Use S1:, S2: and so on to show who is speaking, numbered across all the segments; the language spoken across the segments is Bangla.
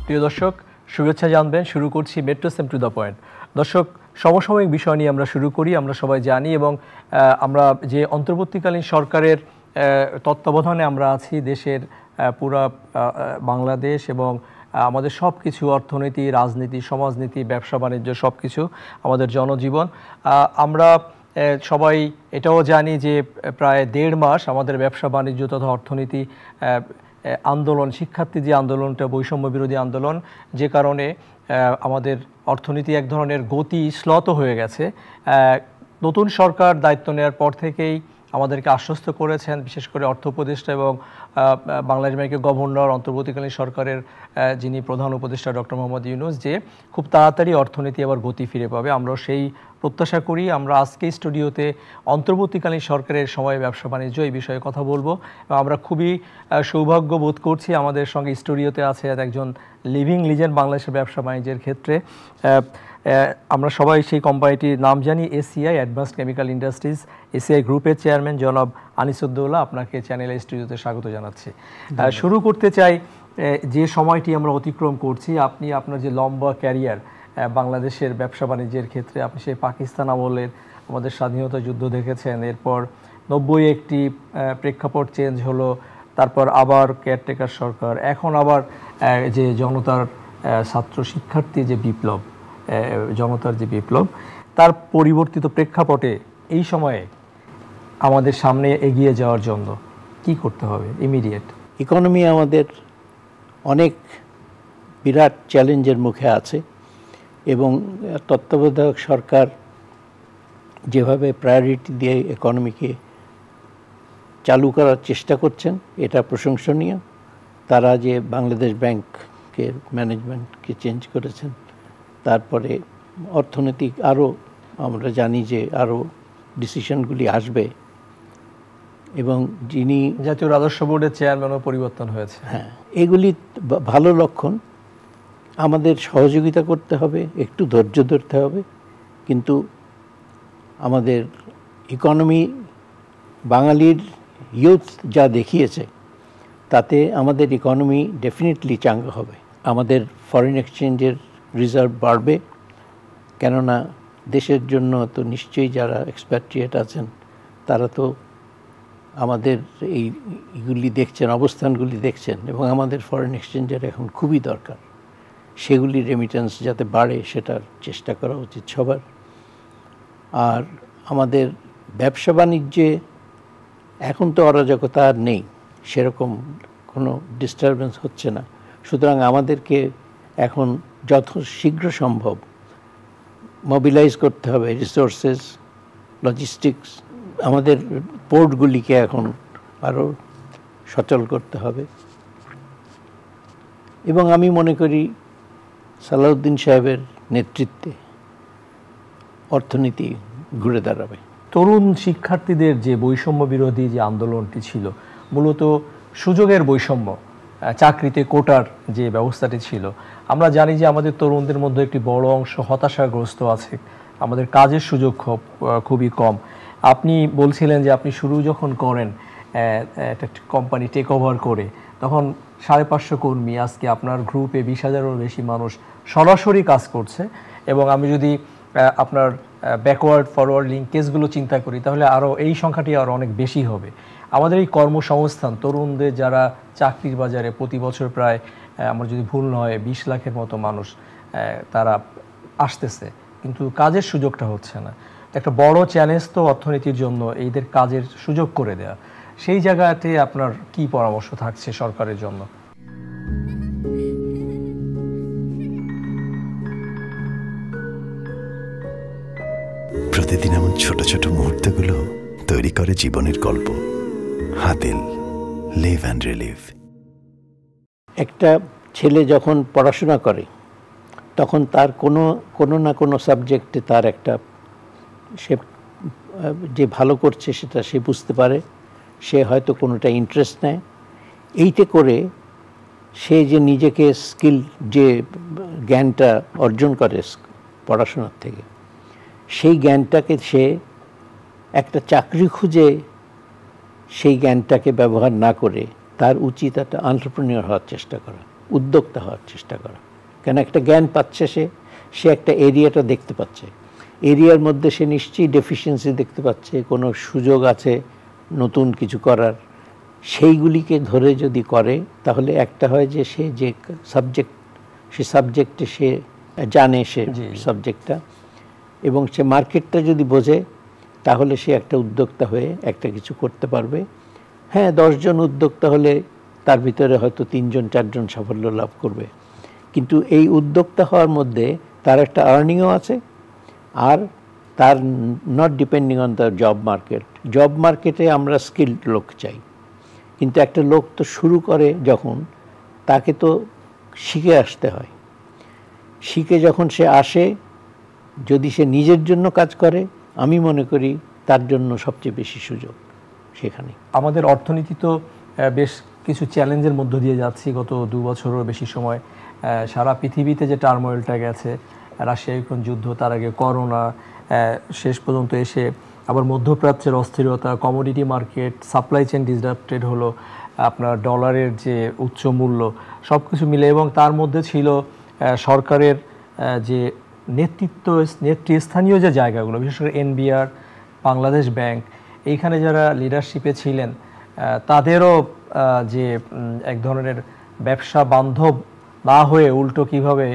S1: প্রিয় দর্শক, শুভেচ্ছা জানবেন। শুরু করছি metro same to the point. দর্শক, সমসাময়িক বিষয় নিয়ে আমরা শুরু করি। আমরা সবাই জানি এবং আমরা যে অন্তর্বর্তীকালীন সরকারের তত্ত্বাবধানে আমরা আছি, দেশের পুরা বাংলাদেশ এবং আমাদের সব কিছু, অর্থনীতি, রাজনীতি, সমাজনীতি, ব্যবসা বাণিজ্য, সব কিছু, আমাদের জনজীবন, আমরা সবাই এটাও জানি যে প্রায় 1.5 মাস আমাদের ব্যবসা বাণিজ্য তথা অর্থনীতি আন্দোলন, শিক্ষার্থী যে আন্দোলনটা, বৈষম্য বিরোধী আন্দোলন, যে কারণে আমাদের অর্থনীতি এক ধরনের গতি শ্লথ হয়ে গেছে। নতুন সরকার দায়িত্ব নেওয়ার পর থেকেই আমাদেরকে আশ্বস্ত করেছেন, বিশেষ করে অর্থ উপদেষ্টা এবং বাংলাদেশ ব্যাংকের গভর্নর, অন্তর্বর্তীকালীন সরকারের যিনি প্রধান উপদেষ্টা ডক্টর মোহাম্মদ ইউনূস, যে খুব তাড়াতাড়ি অর্থনীতি আবার গতি ফিরে পাবে। আমরাও সেই প্রত্যাশা করি। আমরা আজকে স্টুডিওতে অন্তর্বর্তীকালীন সরকারের সময় ব্যবসা বাণিজ্য এই বিষয়ে কথা বলবো। আমরা খুবই সৌভাগ্য বোধ করছি, আমাদের সঙ্গে স্টুডিওতে আছে একজন লিভিং লিজেন্ড বাংলাদেশের ব্যবসা বাণিজ্যের ক্ষেত্রে। আমরা সবাই সেই কোম্পানিটির নাম জানি, ACI, advanced chemical industries, ACI গ্রুপের চেয়ারম্যান জনাব আনিসুদ্দৌলা। আপনাকে চ্যানেলে স্টুডিওতে স্বাগত জানাচ্ছি। শুরু করতে চাই, যে সময়টি আমরা অতিক্রম করছি, আপনি আপনার যে লম্বা ক্যারিয়ার বাংলাদেশের ব্যবসা বাণিজ্যের ক্ষেত্রে, আপনি সেই পাকিস্তান আমলের আমাদের স্বাধীনতা যুদ্ধ দেখেছেন, এরপর 90 একটি প্রেক্ষাপট চেঞ্জ হলো, তারপর আবার কেয়ারটেকার সরকার, এখন আবার যে জনতার ছাত্র শিক্ষার্থী যে বিপ্লব, জনতার যে বিপ্লব, তার পরিবর্তিত প্রেক্ষাপটে এই সময়ে আমাদের সামনে এগিয়ে যাওয়ার জন্য কি করতে হবে ইমিডিয়েট?
S2: ইকোনমি আমাদের অনেক বিরাট চ্যালেঞ্জের মুখে আছে এবং তত্ত্বাবধায়ক সরকার যেভাবে প্রায়োরিটি দিয়ে ইকোনমিকে চালু করার চেষ্টা করছেন, এটা প্রশংসনীয়। তারা যে বাংলাদেশ ব্যাংকের ম্যানেজমেন্টকে চেঞ্জ করেছেন, তারপরে অর্থনৈতিক আরও আমরা জানি যে আরও ডিসিশনগুলি আসবে এবং যিনি
S1: জাতীয় রাজস্ব বোর্ডের চেয়ারম্যানও পরিবর্তন হয়েছে।
S2: হ্যাঁ, এগুলি ভালো লক্ষণ। আমাদের সহযোগিতা করতে হবে, একটু ধৈর্য ধরতে হবে, কিন্তু আমাদের ইকোনমি, বাঙালির ইয়ুথ যা দেখিয়েছে, তাতে আমাদের ইকোনমি ডেফিনেটলি চাঙ্গা হবে। আমাদের ফরেন এক্সচেঞ্জের রিজার্ভ বাড়বে, কেননা দেশের জন্য তো নিশ্চয়ই যারা এক্সপ্যাট্রিয়েট আছেন তারা তো আমাদের এইগুলি দেখছেন, অবস্থানগুলি দেখছেন, এবং আমাদের ফরেন এক্সচেঞ্জের এখন খুবই দরকার। সেগুলি রেমিটেন্স যাতে বাড়ে সেটার চেষ্টা করা উচিত সবার। আর আমাদের ব্যবসা বাণিজ্যে এখন তো অরাজকতা আর নেই, সেরকম কোনো ডিস্টারবেন্স হচ্ছে না। সুতরাং আমাদেরকে এখন যত শীঘ্র সম্ভব মোবিলাইজ করতে হবে রিসোর্সেস, লজিস্টিক্স। আমাদের পোর্টগুলিকে এখন আরও সচল করতে হবে এবং আমি মনে করি সালাউদ্দিন সাহেবের নেতৃত্বে অর্থনীতি ঘুরে দাঁড়াবে।
S1: তরুণ শিক্ষার্থীদের যে বৈষম্য বিরোধী যে আন্দোলনটি ছিল, মূলত সুযোগের বৈষম্য, চাকরিতে কোটার যে ব্যবস্থাটি ছিল, আমরা জানি যে আমাদের তরুণদের মধ্যে একটি বড় অংশ হতাশাগ্রস্ত আছে, আমাদের কাজের সুযোগ খুবই কম। আপনি বলছিলেন যে আপনি শুরু যখন করেন একটা কোম্পানি টেক ওভার করে, তখন 550 কর্মী, আজকে আপনার গ্রুপে 20,000-এরও বেশি মানুষ সরাসরি কাজ করছে। এবং আমি যদি আপনার ব্যাকওয়ার্ড ফরওয়ার্ড লিঙ্কেজগুলো চিন্তা করি, তাহলে আরও এই সংখ্যাটি আরও অনেক বেশি হবে। আমাদের এই কর্মসংস্থান, তরুণদের যারা চাকরির বাজারে প্রতি বছর প্রায়, আমার যদি ভুল নয়, 20 লাখের মতো মানুষ তারা আসতেছে, কিন্তু কাজের সুযোগটা হচ্ছে না। একটা বড় চ্যালেঞ্জ তো অর্থনীতির জন্য এইদের কাজের সুযোগ করে দেয়া। সেই জায়গাতে আপনার কি পরামর্শ থাকছে সরকারের জন্য?
S3: প্রতিদিন এমন ছোট ছোট মুহূর্তগুলো তৈরি করে জীবনের গল্প। Hatil, live and relive.
S2: একটা ছেলে যখন পড়াশোনা করে, তখন তার কোনো না কোনো সাবজেক্টে তার একটা, সে যে ভালো করছে সেটা সে বুঝতে পারে, সে হয়তো কোনোটা ইন্টারেস্ট নেয়। এইটা করে সে যে নিজেকে স্কিল, যে জ্ঞানটা অর্জন করে পড়াশোনার থেকে, সেই জ্ঞানটাকে সে একটা চাকরি খুঁজে সেই জ্ঞানটাকে ব্যবহার না করে তার উচিত একটা এন্টারপ্রেনিউর হওয়ার চেষ্টা করা। উদ্যোক্তা হওয়ার চেষ্টা করা। কেন একটা জ্ঞান পাচ্ছে, সে একটা এরিয়াটা দেখতে পাচ্ছে, এরিয়ার মধ্যে সে নিশ্চয়ই ডেফিসিয়েন্সি দেখতে পাচ্ছে, কোনো সুযোগ আছে নতুন কিছু করার, সেইগুলিকে ধরে যদি করে তাহলে একটা হয় যে সে যে সাবজেক্টে সে জানে, সে সাবজেক্টটা, এবং সে মার্কেটটা যদি বোঝে তাহলে সে একটা উদ্যোক্তা হয়ে একটা কিছু করতে পারবে। হ্যাঁ, 10 জন উদ্যোক্তা হলে তার ভিতরে হয়তো 3 জন 4 জন সাফল্য লাভ করবে, কিন্তু এই উদ্যোক্তা হওয়ার মধ্যে তার একটা আর্নিংও আছে, আর তার not depending on the job market. Job মার্কেটে আমরা স্কিল্ড লোক চাই, কিন্তু একটা লোক তো শুরু করে যখন, তাকে তো শিখে আসতে হয়। শিখে যখন সে আসে, যদি সে নিজের জন্য কাজ করে, আমি মনে করি তার জন্য সবচেয়ে বেশি সুযোগ সেখানে।
S1: আমাদের অর্থনীতি তো বেশ কিছু চ্যালেঞ্জের মধ্য দিয়ে যাচ্ছি গত 2 বছরেরও বেশি সময়। সারা পৃথিবীতে যে টার্মোয়েলটা গেছে, রাশিয়া ইউক্রেন যুদ্ধ, তার আগে করোনা, শেষ পর্যন্ত এসে আবার মধ্যপ্রাচ্যের অস্থিরতা, commodity market, supply chain disrupted হলো, আপনার ডলারের যে উচ্চ মূল্য, সব কিছু মিলে, এবং তার মধ্যে ছিল সরকারের যে নেতৃস্থানীয় যে জায়গাগুলো, বিশেষ করে এনবিআর, বাংলাদেশ ব্যাংক, এইখানে যারা লিডারশিপে ছিলেন তাদেরও যে এক ধরনের ব্যবসা বান্ধব না হয়ে উল্টো কিভাবে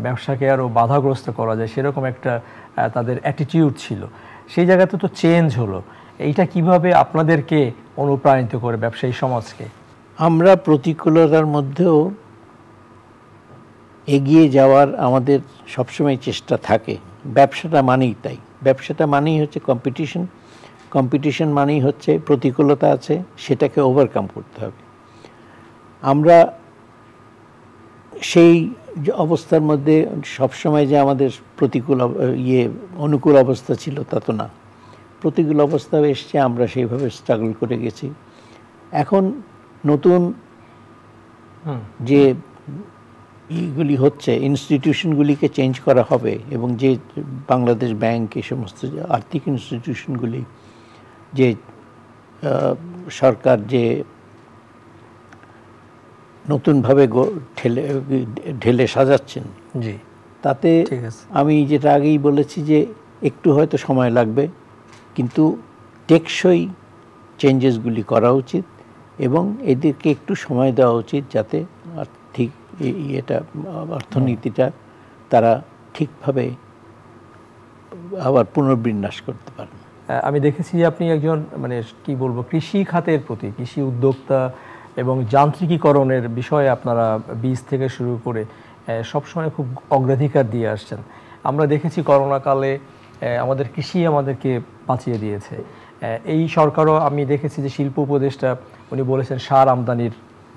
S1: ব্যবসাকে আরও বাধাগ্রস্ত করা যায় সেরকম একটা তাদের অ্যাটিটিউড ছিল। সেই জায়গাতে তো চেঞ্জ হলো। এইটা কিভাবে আপনাদেরকে অনুপ্রাণিত করে ব্যবসায়ী সমাজকে?
S2: আমরা প্রতিকূলতার মধ্যেও এগিয়ে যাওয়ার আমাদের সবসময় চেষ্টা থাকে। ব্যবসাটা মানেই তাই, ব্যবসাটা মানেই হচ্ছে কম্পিটিশন, কম্পিটিশন মানেই হচ্ছে প্রতিকূলতা আছে, সেটাকে ওভারকাম করতে হবে। আমরা সেই অবস্থার মধ্যে সবসময় যে আমাদের প্রতিকূল অনুকূল অবস্থা ছিল তা তো না, প্রতিকূল অবস্থা এসছে, আমরা সেইভাবে স্ট্রাগল করে গেছি। এখন নতুন যে এইগুলি হচ্ছে, ইনস্টিটিউশনগুলিকে চেঞ্জ করা হবে, এবং যে বাংলাদেশ ব্যাংক, এই সমস্ত আর্থিক ইনস্টিটিউশনগুলি যে সরকার যে নতুনভাবে ঢেলে সাজাচ্ছেন,
S1: জি,
S2: তাতে আমি যেটা আগেই বলেছি যে একটু হয়তো সময় লাগবে, কিন্তু টেকসই চেঞ্জেসগুলি করা উচিত, এবং এদেরকে একটু সময় দেওয়া উচিত যাতে আর্থিক অর্থনীতিটা তারা ঠিকভাবে আবার পুনর্বিন্যাস করতে পারেন।
S1: আমি দেখেছি যে আপনি একজন কি বলবো, কৃষি খাতের প্রতি, কৃষি উদ্যোক্তা এবং যান্ত্রিকীকরণের বিষয়ে আপনারা বীজ থেকে শুরু করে সবসময় খুব অগ্রাধিকার দিয়ে আসছেন। আমরা দেখেছি করোনাকালে আমাদের কৃষি আমাদেরকে বাঁচিয়ে দিয়েছে। এই সরকারও আমি দেখেছি যে শিল্প উপদেষ্টা উনি বলেছেন সার আমদানির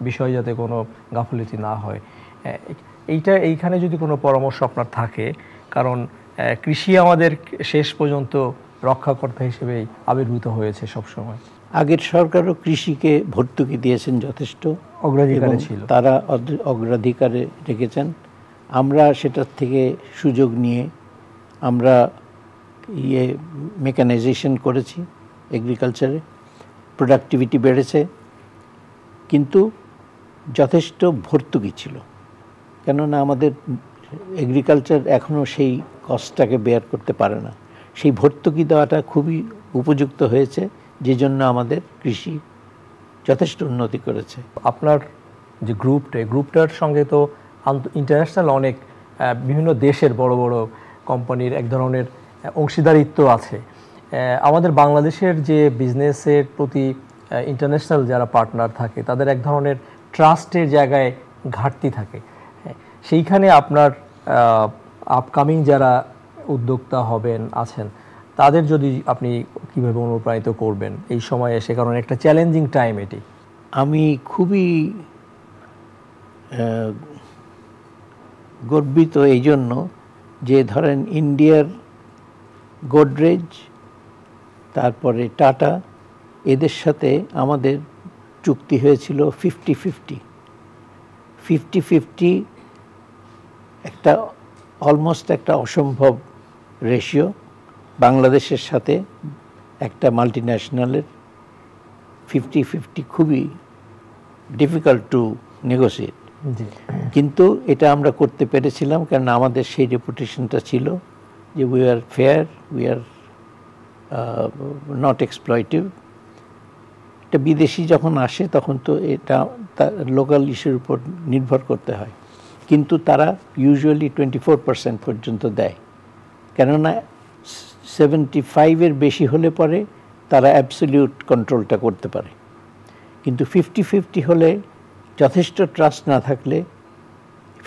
S1: বিষয়ে যাতে কোনো গাফিলতি না হয়। এইখানে যদি কোনো পরামর্শ আপনার থাকে, কারণ কৃষি আমাদের শেষ পর্যন্ত রক্ষাকর্তা হিসেবেই আবির্ভূত হয়েছে সবসময়।
S2: আগের সরকারও কৃষিকে ভর্তুকি দিয়েছেন, যথেষ্ট
S1: অগ্রাধিকারে ছিল,
S2: তারা অগ্রাধিকারে রেখেছেন। আমরা সেটার থেকে সুযোগ নিয়ে আমরা মেকানাইজেশন করেছি, এগ্রিকালচারে প্রোডাক্টিভিটি বেড়েছে, কিন্তু যথেষ্ট ভর্তুকি ছিল, কেননা আমাদের এগ্রিকালচার এখনও সেই কস্টটাকে বেয়ার করতে পারে না। সেই ভর্তুকি দেওয়াটা খুবই উপযুক্ত হয়েছে, যে জন্য আমাদের কৃষি যথেষ্ট উন্নতি করেছে।
S1: আপনার যে গ্রুপটার সঙ্গে তো ইন্টারন্যাশনাল অনেক বিভিন্ন দেশের বড় বড় কোম্পানির এক ধরনের অংশীদারিত্ব আছে। আমাদের বাংলাদেশের যে বিজনেসের প্রতি ইন্টারন্যাশনাল যারা পার্টনার থাকে, তাদের এক ধরনের ট্রাস্টের জায়গায় ঘাটতি থাকে। সেইখানে আপনার আপকামিং যারা উদ্যোক্তা আছেন, তাদের যদি আপনি কীভাবে অনুপ্রাণিত করবেন এই সময়ে এসে, কারণ একটা চ্যালেঞ্জিং টাইম এটি।
S2: আমি খুবই গর্বিত এই জন্য যে ধরেন ইন্ডিয়ার গোদরেজ, তারপরে টাটা, এদের সাথে আমাদের চুক্তি হয়েছিল 50-50 একটা অলমোস্ট একটা অসম্ভব রেশিও। বাংলাদেশের সাথে একটা মাল্টিন্যাশনালের 50-50 খুবই ডিফিকাল্ট টু নেগোসিয়েট। কিন্তু এটা আমরা করতে পেরেছিলাম কারণ আমাদের সেই রেপুটেশনটা ছিল যে we are fair, we are not exploitative. এটা বিদেশি যখন আসে তখন তো এটা লোকাল ইস্যুর উপর নির্ভর করতে হয়, কিন্তু তারা ইউজুয়ালি 24% পর্যন্ত দেয়, কেননা 75-এর বেশি হলে পরে তারা অ্যাবসলিউট কন্ট্রোলটা করতে পারে। কিন্তু 50-50 হলে যথেষ্ট ট্রাস্ট না থাকলে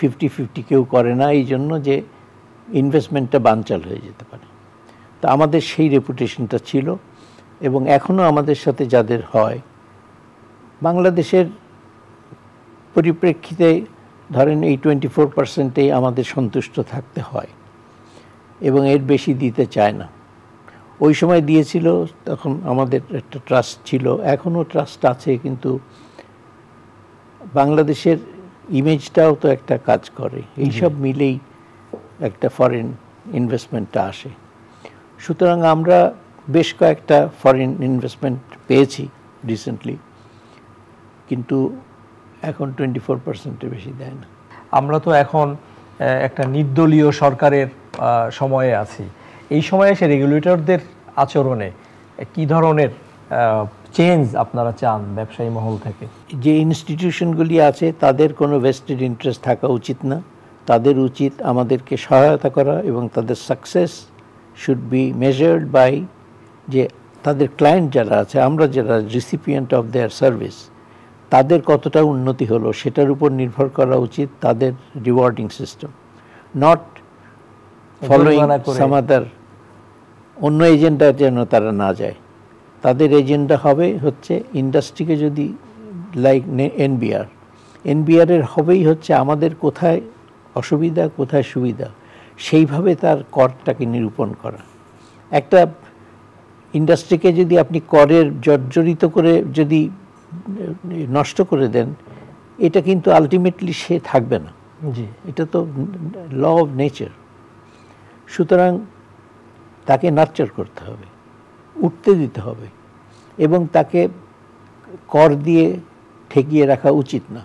S2: 50-50 কেউ করে না, এই জন্য যে ইনভেস্টমেন্টটা বানচাল হয়ে যেতে পারে। তো আমাদের সেই রেপুটেশনটা ছিল এবং এখনও আমাদের সাথে যাদের হয়, বাংলাদেশের পরিপ্রেক্ষিতে ধরেন এই 24%-এই আমাদের সন্তুষ্ট থাকতে হয় এবং এর বেশি দিতে চায় না। ওই সময় দিয়েছিল, তখন আমাদের একটা ট্রাস্ট ছিল, এখনও ট্রাস্ট আছে, কিন্তু বাংলাদেশের ইমেজটাও তো একটা কাজ করে, এইসব মিলেই একটা ফরেন ইনভেস্টমেন্টটা আসে। সুতরাং আমরা বেশ কয়েকটা ফরেন ইনভেস্টমেন্ট পেয়েছি রিসেন্টলি, কিন্তু এখন 24%-এর বেশি দেয় না।
S1: আমরা তো এখন একটা নির্দলীয় সরকারের সময়ে আছি। এই সময়ে এসে রেগুলেটরদের আচরণে কি ধরনের চেঞ্জ আপনারা চান ব্যবসায়ী মহল থেকে?
S2: যে ইনস্টিটিউশনগুলি আছে তাদের কোনো ভেস্টেড ইন্টারেস্ট থাকা উচিত না, তাদের উচিত আমাদেরকে সহায়তা করা এবং তাদের success should be measured by যে তাদের ক্লায়েন্ট যারা আছে, আমরা যারা রিসিপিয়েন্ট অফ দেয়ার সার্ভিস, তাদের কতটা উন্নতি হলো সেটার উপর নির্ভর করা উচিত তাদের রিওয়ার্ডিং সিস্টেম, নট ফলোইং সাম আদার অন্য এজেন্ডা যেন তারা না যায়। তাদের এজেন্ডা হবে হচ্ছে ইন্ডাস্ট্রিকে যদি লাইক এনবিআরের হবেই হচ্ছে আমাদের কোথায় অসুবিধা কোথায় সুবিধা, সেইভাবে তার করটাকে নিরূপণ করা। একটা ইন্ডাস্ট্রিকে যদি আপনি করের জর্জরিত করে যদি নষ্ট করে দেন, এটা কিন্তু আলটিমেটলি সে থাকবে না।
S1: জি,
S2: এটা তো ল অফ নেচার। সুতরাং তাকে নার্চার করতে হবে, উঠতে দিতে হবে এবং তাকে কর দিয়ে ঠেকিয়ে রাখা উচিত না,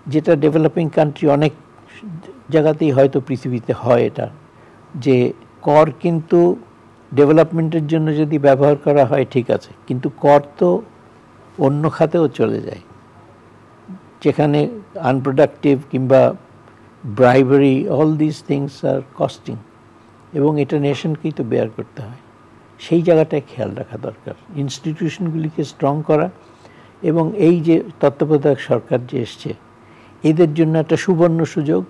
S2: যেটা ডেভেলপিং কান্ট্রি অনেক জায়গাতেই হয়তো পৃথিবীতে হয় এটা, যে কর কিন্তু ডেভেলপমেন্টের জন্য যদি ব্যবহার করা হয় ঠিক আছে, কিন্তু কর তো অন্য খাতেও চলে যায়, যেখানে আনপ্রোডাক্টিভ কিংবা bribery, all this things are costing, এবং এটা নেশনকেই তো বেয়ার করতে হয়। সেই জায়গাটায় খেয়াল রাখা দরকার, ইনস্টিটিউশনগুলিকে স্ট্রং করা, এবং এই যে তত্ত্বাবধায়ক সরকার যে এসছে এদের জন্য একটা সুবর্ণ সুযোগ।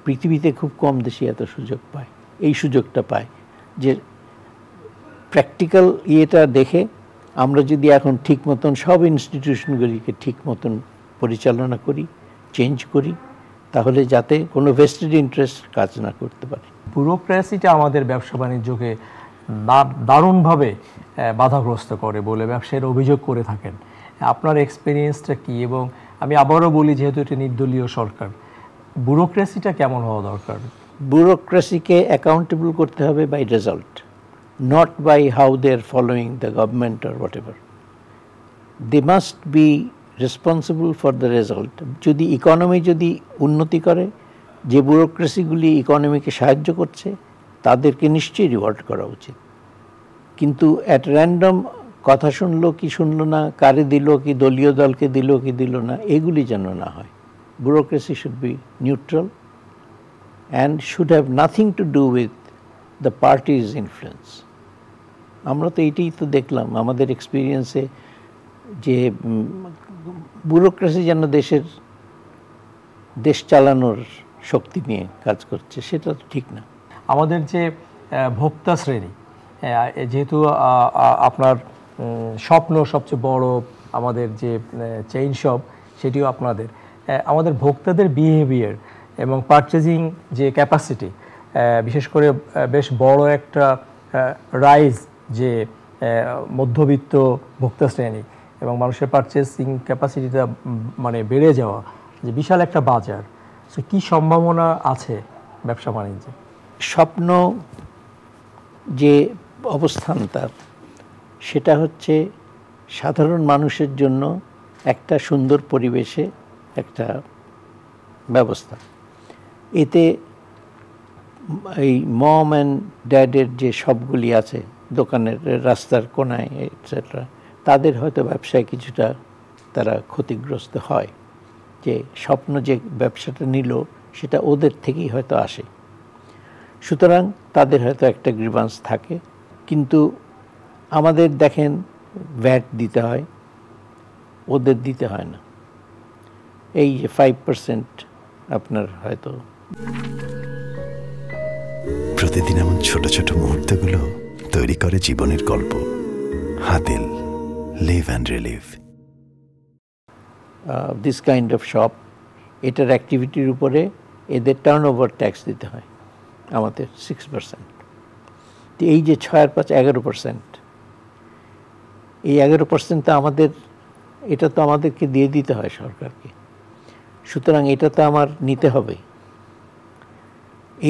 S2: পৃথিবীতে খুব কম দেশই এত সুযোগ পায়, এই সুযোগটা পায় যে প্র্যাকটিক্যাল ইয়েটা দেখে আমরা যদি এখন ঠিক মতন সব ইনস্টিটিউশনগুলিকে ঠিক মতন পরিচালনা করি, চেঞ্জ করি, তাহলে যাতে কোনো ভেস্টেড ইন্টারেস্ট কাজ না করতে পারে।
S1: ব্যুরোক্রেসিটা আমাদের ব্যবসা বাণিজ্যকে দারুণভাবে বাধাগ্রস্ত করে বলে ব্যবসায়ীরা অভিযোগ করে থাকেন। আপনার এক্সপিরিয়েন্সটা কি? এবং আমি আবারও বলি, যেহেতু এটা নির্দলীয় সরকার, ব্যুরোক্রেসিটা কেমন হওয়া দরকার?
S2: ব্যুরোক্রেসিকে অ্যাকাউন্টেবল করতে হবে by result, not by how they are following the government or whatever. They must be responsible for the result. যদি ইকোনমি যদি উন্নতি করে, যে ব্যুরোক্রেসিগুলি ইকোনমিকে সাহায্য করছে তাদেরকে নিশ্চয়ই রিওয়ার্ড করা উচিত, কিন্তু অ্যাট র্যান্ডম কথা শুনলো কি শুনলো না, কারে দিল কি, দলীয় দলকে দিল কি দিল না, এগুলি যেন না হয়। Bureaucracy should be neutral and should have nothing to do with the parties influence. আমরা তো এইটাই তো দেখলাম আমাদের এক্সপিরিয়েন্সে, যে ব্যুরোক্রেসি যেন দেশ চালানোর শক্তি নিয়ে কাজ করছে, সেটা ঠিক না।
S1: আমাদের যে ভোক্তা শ্রেণী, যেহেতু আপনার স্বপ্ন সবচেয়ে বড় আমাদের যে চেইন শপ, সেটিও আপনাদের, আমাদের ভোক্তাদের বিহেভিয়ার এবং পারচেজিং যে ক্যাপাসিটি, বিশেষ করে বেশ বড় একটা রাইজ যে মধ্যবিত্ত ভোক্তা শ্রেণী এবং মানুষের পারচেসিং ক্যাপাসিটিটা মানে বেড়ে যাওয়া, যে বিশাল একটা বাজার, সো কী সম্ভাবনা আছে ব্যবসা বাণিজ্যে?
S2: স্বপ্ন যে অবস্থান তার, সেটা হচ্ছে সাধারণ মানুষের জন্য একটা সুন্দর পরিবেশে একটা ব্যবস্থা। এতে এই মম অ্যান্ড ড্যাডের যে সবগুলি আছে দোকানের রাস্তার কোনায় এটসেট্রা, তাদের হয়তো ব্যবসায় কিছুটা তারা ক্ষতিগ্রস্ত হয়, যে স্বপ্ন যে ব্যবসাটা নিল সেটা ওদের থেকেই হয়তো আসে, সুতরাং তাদের হয়তো একটা গ্রিভান্স থাকে। কিন্তু আমাদের দেখেন ভ্যাট দিতে হয়, ওদের দিতে হয় না। এই যে 5% আপনার হয়তো।
S3: প্রতিদিন এমন ছোট ছোট মুহূর্তগুলো তৈরি করে জীবনের গল্প। Hatil, live and relive.
S2: This kind of shop, এটার অ্যাক্টিভিটির উপরে এদের টার্নওভার ট্যাক্স দিতে হয় আমাদের 6%। তো এই যে 6 আর 5 11%, এই 11% তো আমাদের, এটা তো আমাদেরকে দিয়ে দিতে হয় সরকারকে, সুতরাং এটা তো আমার নিতে হবে।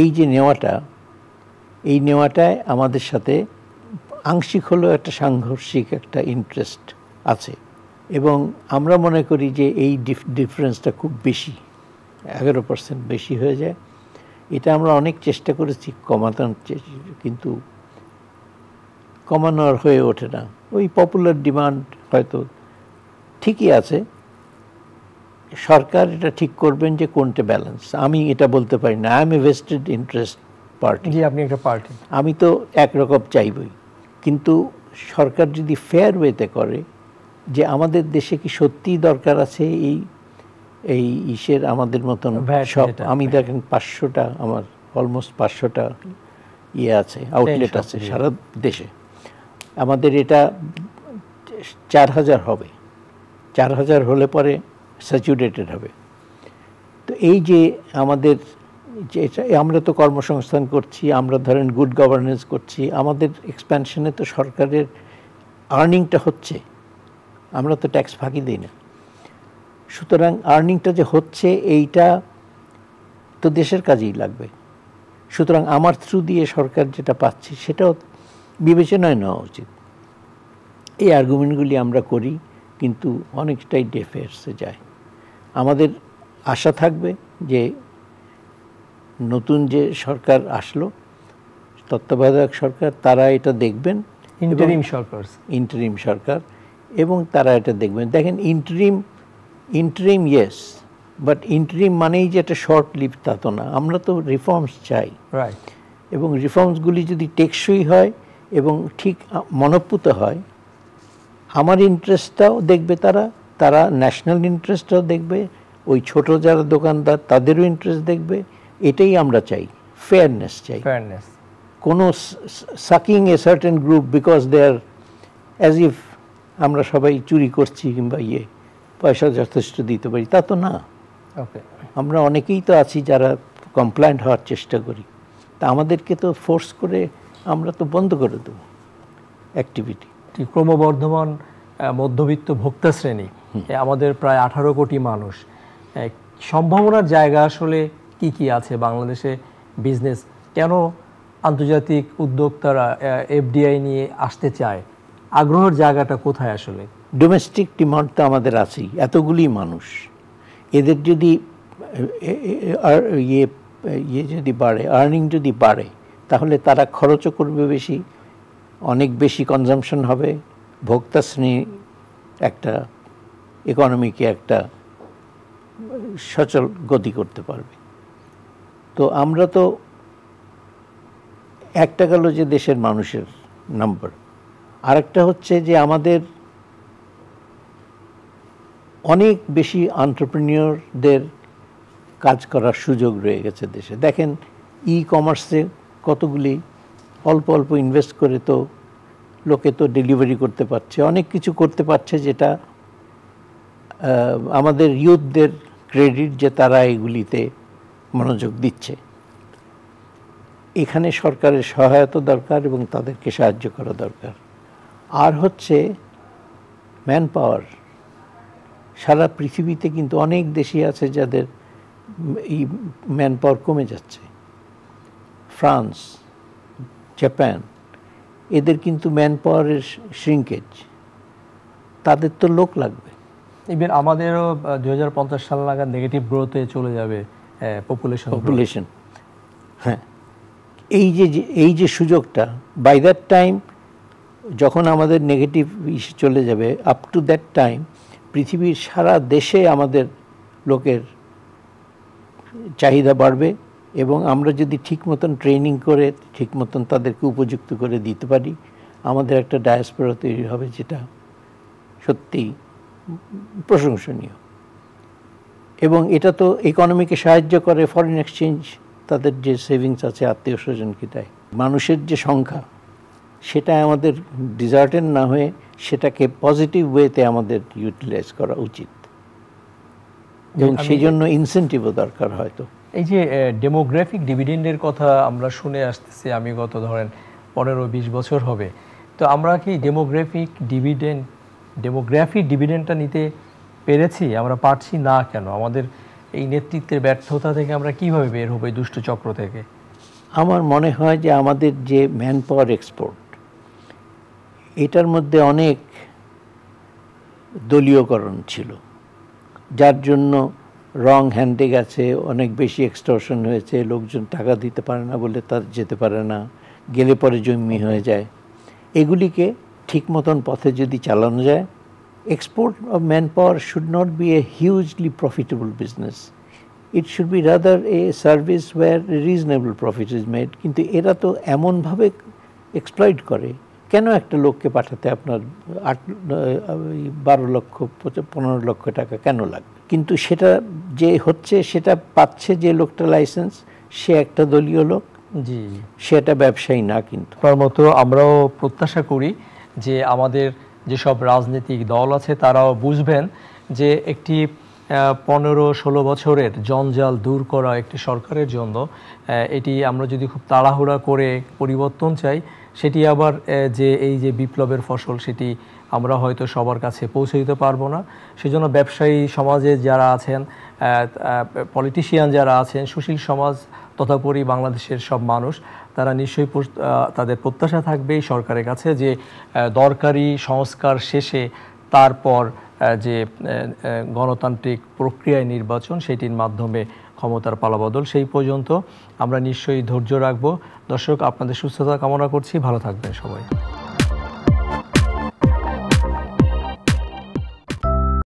S2: এই যে নেওয়াটা, এই নেওয়াটায় আমাদের সাথে আংশিক হলেও একটা সাংঘর্ষিক একটা ইন্টারেস্ট আছে, এবং আমরা মনে করি যে এই ডিফারেন্সটা খুব বেশি, 11% বেশি হয়ে যায়। এটা আমরা অনেক চেষ্টা করেছি কমানোর, কিন্তু কমানোর হয়ে ওঠে না। ওই পপুলার ডিমান্ড হয়তো ঠিকই আছে, সরকার এটা ঠিক করবেন যে কোনটা ব্যালেন্স। আমি এটা বলতে পারি না, I am a vested interest party.
S1: জি, আপনি একটা পার্টি,
S2: আমি তো একরকম চাইবই, কিন্তু সরকার যদি ফেয়ার ওয়েতে করে যে আমাদের দেশে কি সত্যিই দরকার আছে এই ইসের আমাদের মতন সব। আমি দেখেন 500টা, আমার অলমোস্ট 500টা ইয়ে আছে, আউটলেট আছে সারা দেশে। আমাদের এটা 4000 হবে, 4000 হলে পরে স্যাচুরেটেড হবে। তো এই যে আমাদের যে আমরা তো কর্মসংস্থান করছি, আমরা ধরেন গুড গভর্নেন্স করছি, আমাদের এক্সপ্যানশনে তো সরকারের আর্নিংটা হচ্ছে, আমরা তো ট্যাক্স ফাঁকি দিই না। সুতরাং আর্নিংটা যে হচ্ছে এইটা তো দেশের কাজেই লাগবে, সুতরাং আমার থ্রু দিয়ে সরকার যেটা পাচ্ছি সেটাও বিবেচনায় নেওয়া উচিত। এই আর্গুমেন্টগুলি আমরা করি, কিন্তু অনেকটাই ডেফেয়ার্সে যায়। আমাদের আশা থাকবে যে নতুন যে সরকার আসলো, তত্ত্বাবধায়ক সরকার, তারা এটা দেখবেন, ইন্টারিম সরকার, এবং তারা এটা দেখবেন। দেখেন ইন্টারিম ইয়েস, বাট ইন্টারিম মানেই যে একটা শর্ট লিভ তা তো না। আমরা তো রিফর্মস চাই,
S1: রাইট,
S2: এবং রিফর্মসগুলি যদি টেকসই হয় এবং ঠিক মনোপুত হয়, আমার ইন্টারেস্টটাও দেখবে তারা ন্যাশনাল ইন্টারেস্টটাও দেখবে, ওই ছোট যারা দোকানদার তাদেরও ইন্টারেস্ট দেখবে। এটাই আমরা চাই, ফেয়ারনেস চাই। কোনো sucking a certain group because they are as if আমরা সবাই চুরি করছি কিংবা পয়সা যথেষ্ট দিতে পারি, তা তো না। আমরা অনেকেই তো আছি যারা কমপ্লায়েন্ট হওয়ার চেষ্টা করি, তা আমাদেরকে তো ফোর্স করে আমরা তো বন্ধ করে দেবো অ্যাক্টিভিটি।
S1: ক্রমবর্ধমান মধ্যবিত্ত ভোক্তা শ্রেণী, আমাদের প্রায় 18 কোটি মানুষ, সম্ভাবনার জায়গা আসলে কি কি আছে বাংলাদেশে? বিজনেস কেন আন্তর্জাতিক উদ্যোক্তারা এফডিআই নিয়ে আসতে চায়? আগ্রহের জায়গাটা কোথায় আসলে?
S2: ডোমেস্টিক ডিমান্ড তো আমাদের আছেই, এতগুলি মানুষ, এদের যদি ইয়ে যদি বাড়ে, আর্নিং যদি বাড়ে, তাহলে তারা খরচও করবে বেশি, অনেক বেশি কনজামশন হবে, ভোক্তা শ্রেণী একটা ইকোনমিকে একটা সচল গতি করতে পারবে। তো আমরা তো একটা গেল যে দেশের মানুষের নাম্বার, আরেকটা হচ্ছে যে আমাদের অনেক বেশি এন্টারপ্রেনিয়রদের কাজ করার সুযোগ রয়ে গেছে দেশে। দেখেন ই কমার্সে কতগুলি অল্প অল্প ইনভেস্ট করে তো লোকে তো ডেলিভারি করতে পারছে, অনেক কিছু করতে পারছে, যেটা আমাদের ইউথদের ক্রেডিট যে তারা এগুলিতে মনোযোগ দিচ্ছে। এখানে সরকারের সহায়তা দরকার এবং তাদেরকে সাহায্য করা দরকার। আর হচ্ছে ম্যান পাওয়ার। সারা পৃথিবীতে কিন্তু অনেক দেশই আছে যাদের এই ম্যান পাওয়ার কমে যাচ্ছে। ফ্রান্স, জাপান, এদের কিন্তু ম্যান পাওয়ারের শ্রিঙ্কেজ, তাদের তো লোক লাগবে,
S1: ইভেন আমাদেরও 2050 সাল নাগাদ নেগেটিভ গ্রোথে চলে যাবে পপুলেশন।
S2: হ্যাঁ, এই যে সুযোগটা, বাই দ্যাট টাইম যখন আমাদের নেগেটিভ চলে যাবে, আপ টু দ্যাট টাইম পৃথিবীর সারা দেশে আমাদের লোকের চাহিদা বাড়বে, এবং আমরা যদি ঠিক মতন ট্রেনিং করে ঠিক মতন তাদেরকে উপযুক্ত করে দিতে পারি, আমাদের একটা ডায়াসপোরা তৈরি হবে, যেটা সত্যিই প্রশংসনীয়। এবং এটা তো ইকোনমিকে সাহায্য করে, ফরেন এক্সচেঞ্জ তাদের যে সেভিংস আছে আত্মীয় স্বজনকে দেয়। মানুষের যে সংখ্যা, সেটা আমাদের ডিজার্টেন না হয়ে সেটাকে পজিটিভ ওয়েতে আমাদের ইউটিলাইজ করা উচিত, এবং সেই জন্য ইনসেন্টিভও দরকার হয়তো।
S1: এই যে ডেমোগ্রাফিক ডিভিডেন্ডের কথা আমরা শুনে আসতেছি, আমি গত ধরেন 15-20 বছর হবে, তো আমরা কি ডেমোগ্রাফিক ডিভিডেন্ডটা নিতে পেরেছি? আমরা পারছি না কেন? আমাদের এই নেতৃত্বের ব্যর্থতা থেকে আমরা কিভাবে বের হবো এই দুষ্ট চক্র থেকে?
S2: আমার মনে হয় যে আমাদের যে ম্যান পাওয়ার এক্সপোর্ট, এটার মধ্যে অনেক দলীয়করণ ছিল, যার জন্য রং হ্যান্ডে গেছে, অনেক বেশি এক্সটর্শন হয়েছে, লোকজন টাকা দিতে পারে না বলে তার যেতে পারে না, গেলে পরে জমি হয়ে যায়। এগুলিকে ঠিক মতন পথে যদি চালানো যায়, export of manpower should not be a hugely profitable business. It should be rather a service where a reasonable profit is made. কিন্তু এরা তো এমনভাবে এক্সপ্লয়েট করে, কেন একটা লোককে পাঠাতে আপনার 12 লক্ষ 15 লক্ষ টাকা কেন লাগবে? কিন্তু সেটা যে হচ্ছে, সেটা পাচ্ছে যে লোকটা লাইসেন্স, সে একটা দলীয় লোক,
S1: জি,
S2: সেটা ব্যবসায়ী না। কিন্তু
S1: তার মতো আমরাও প্রত্যাশা করি যে আমাদের যেসব রাজনৈতিক দল আছে তারাও বুঝবেন যে একটি 15-16 বছরের জঞ্জাল দূর করা একটি সরকারের জন্য এটি আমরা যদি খুব তাড়াহুড়া করে পরিবর্তন চাই, সেটি আবার যে এই যে বিপ্লবের ফসল, সেটি আমরা হয়তো সবার কাছে পৌঁছে দিতে পারবো না। সেজন্য ব্যবসায়ী সমাজে যারা আছেন, পলিটিশিয়ান যারা আছেন, সুশীল সমাজ তথাপরি বাংলাদেশের সব মানুষ, তারা নিশ্চয়ই তাদের প্রত্যাশা থাকবে এই সরকারের কাছে যে দরকারি সংস্কার শেষে তারপর যে গণতান্ত্রিক প্রক্রিয়ায় নির্বাচন, সেটির মাধ্যমে ক্ষমতার পালাবদল। সেই পর্যন্ত আমরা নিশ্চয়ই ধৈর্য রাখবো। দর্শক, আপনাদের সুস্থতা কামনা করছি, ভালো থাকবেন সবাই।